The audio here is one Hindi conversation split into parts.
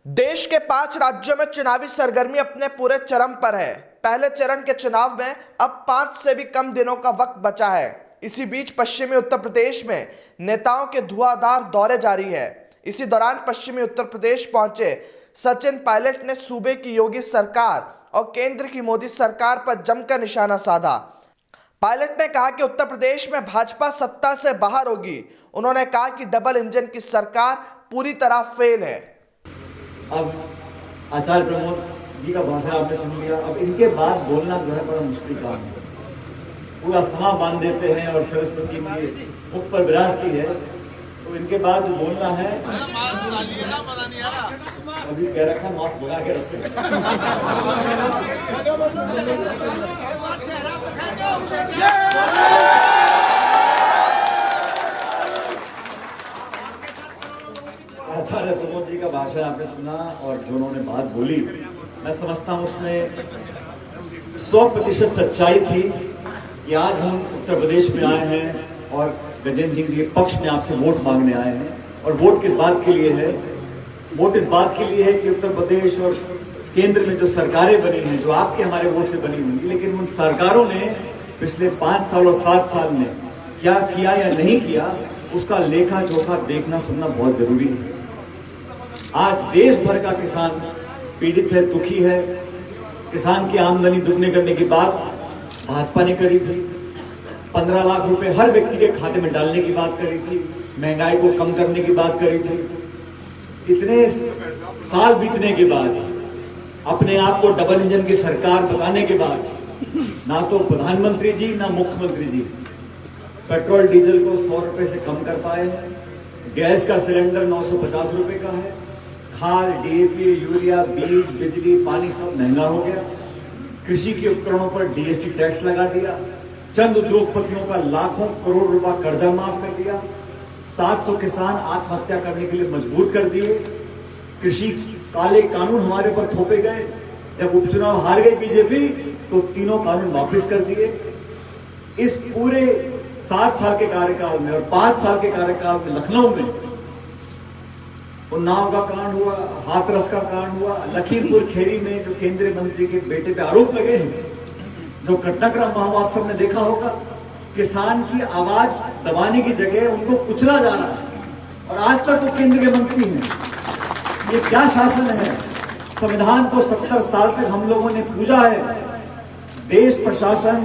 देश के 5 राज्यों में चुनावी सरगर्मी अपने पूरे चरम पर है। पहले चरण के चुनाव में अब 5 से भी कम दिनों का वक्त बचा है। इसी बीच पश्चिमी उत्तर प्रदेश में नेताओं के धुआंधार दौरे जारी है। इसी दौरान पश्चिमी उत्तर प्रदेश पहुंचे सचिन पायलट ने सूबे की योगी सरकार और केंद्र की मोदी सरकार पर जमकर निशाना साधा। पायलट ने कहा कि उत्तर प्रदेश में भाजपा सत्ता से बाहर होगी। उन्होंने कहा कि डबल इंजन की सरकार पूरी तरह फेल है। अब आचार्य प्रमोद जी का भाषण आपने सुन लिया। अब इनके बाद बोलना जो है बड़ा मुश्किल काम है। पूरा समा बांध देते हैं और सरस्वती इनके मुख पर विराजती है, तो इनके बाद जो बोलना है अभी कह रखा है मास्क लगा के रखते हैं। आचार्य प्रमोद जी का भाषण आपने सुना और जो उन्होंने बात बोली, मैं समझता हूँ उसमें 100% सच्चाई थी कि आज हम उत्तर प्रदेश में आए हैं और गजेंद्र सिंह जी के पक्ष में आपसे वोट मांगने आए हैं। और वोट किस बात के लिए है? वोट इस बात के लिए है कि उत्तर प्रदेश और केंद्र में जो सरकारें बनी हैं, जो आपके हमारे वोट से बनी होंगी, लेकिन उन सरकारों ने पिछले 5 साल और 7 साल में क्या किया या नहीं किया, उसका लेखा जोखा देखना सुनना बहुत जरूरी है। आज देश भर का किसान पीड़ित है, दुखी है। किसान की आमदनी दुगनी करने की बात भाजपा ने करी थी। 15 लाख रुपए हर व्यक्ति के खाते में डालने की बात करी थी। महंगाई को कम करने की बात करी थी। इतने साल बीतने के बाद, अपने आप को डबल इंजन की सरकार बताने के बाद, ना तो प्रधानमंत्री जी ना मुख्यमंत्री जी पेट्रोल डीजल को 100 रुपए से कम कर पाए हैं। गैस का सिलेंडर 950 रुपए का है। खाद, डीएपी, यूरिया, बीज, बिजली, पानी सब महंगा हो गया। कृषि के उपकरणों पर डीएसटी टैक्स लगा दिया। चंद उद्योगपतियों का लाखों करोड़ रुपया कर्जा माफ कर दिया। 700 किसान आत्महत्या करने के लिए मजबूर कर दिए। कृषि काले कानून हमारे ऊपर थोपे गए। जब उपचुनाव हार गई बीजेपी तो तीनों कानून वापस कर दिए। इस पूरे 7 साल के कार्यकाल में और 5 साल के कार्यकाल में लखनऊ में उन्नाव का कांड हुआ, हाथरस का कांड हुआ, लखीमपुर खेरी में जो केंद्रीय मंत्री के बेटे पे आरोप लगे हैं, जो घटनाक्रम वहां आप सबने देखा होगा। किसान की आवाज दबाने की जगह उनको कुचला जा रहा है और आज तक वो केंद्र के मंत्री हैं। ये क्या शासन है? संविधान को 70 साल तक हम लोगों ने पूजा है। देश प्रशासन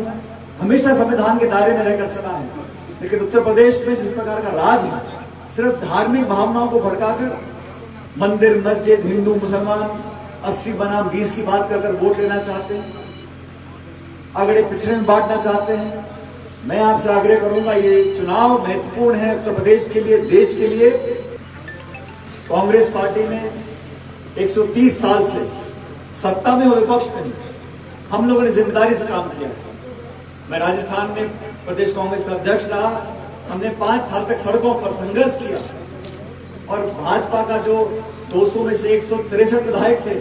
हमेशा संविधान के दायरे में रहकर चला है, लेकिन उत्तर प्रदेश में जिस प्रकार का राज है, सिर्फ धार्मिक भावनाओं को भड़काकर मंदिर, मस्जिद, हिंदू मुसलमान 80 बनाम 20 की बात कर वोट लेना चाहते हैं, अगड़े पिछड़े में बांटना चाहते हैं। मैं आपसे आग्रह करूंगा, ये चुनाव महत्वपूर्ण है उत्तर प्रदेश के लिए, देश के लिए। कांग्रेस पार्टी में 130 साल से सत्ता में हो, विपक्ष में हम लोगों ने जिम्मेदारी से काम किया। मैं राजस्थान में प्रदेश कांग्रेस का अध्यक्ष रहा। हमने 5 साल तक सड़कों पर संघर्ष किया और भाजपा का जो 200 में से 163 विधायक थे,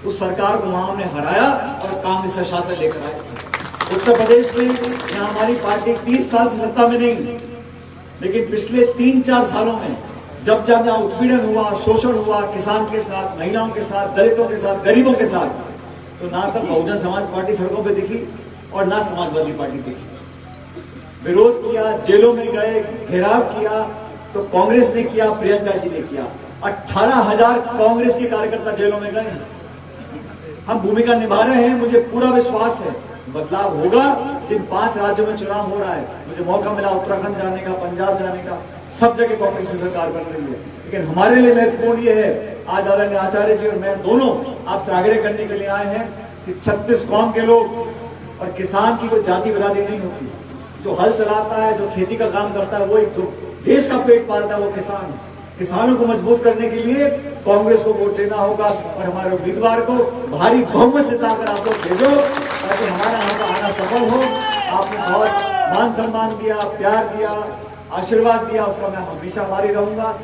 उस सरकार को वहां हमने हराया और कांग्रेस का शासन लेकर आए थे। उत्तर प्रदेश में यहाँ हमारी पार्टी 30 साल से सत्ता में नहीं, लेकिन पिछले 3-4 सालों में जब जब यहाँ उत्पीड़न हुआ, शोषण हुआ, किसान के साथ, महिलाओं के साथ, दलितों के साथ, गरीबों के साथ, तो ना तो बहुजन समाज पार्टी सड़कों पर दिखी और ना समाजवादी पार्टी दिखी। विरोध किया, जेलों में गए, घेराव किया तो कांग्रेस ने किया, प्रियंका जी ने किया। 18,000 कांग्रेस के कार्यकर्ता जेलों में गए। हम भूमिका निभा रहे हैं। मुझे पूरा विश्वास है बदलाव होगा। जिन 5 राज्यों में चुनाव हो रहा है, मुझे मौका मिला उत्तराखंड जाने का, पंजाब जाने का, सब जगह कांग्रेस की सरकार बन रही है। लेकिन हमारे लिए महत्वपूर्ण ये है, आज आदरणीय आचार्य जी और मैं दोनों आपसे आग्रह करने के लिए आए हैं कि 36 कौम के लोग और किसान की कोई जाति बिरादरी नहीं होती। जो हल चलाता है, जो खेती का काम करता है, वो एक जो देश का पेट पालता है, वो किसान है। किसानों को मजबूत करने के लिए कांग्रेस को वोट देना होगा और हमारे उम्मीदवार को भारी बहुमत जिताकर आप लोग भेजो, ताकि हमारा यहाँ का आना सफल हो। आपने बहुत मान सम्मान दिया, प्यार दिया, आशीर्वाद दिया, उसका मैं हमेशा आभारी रहूंगा।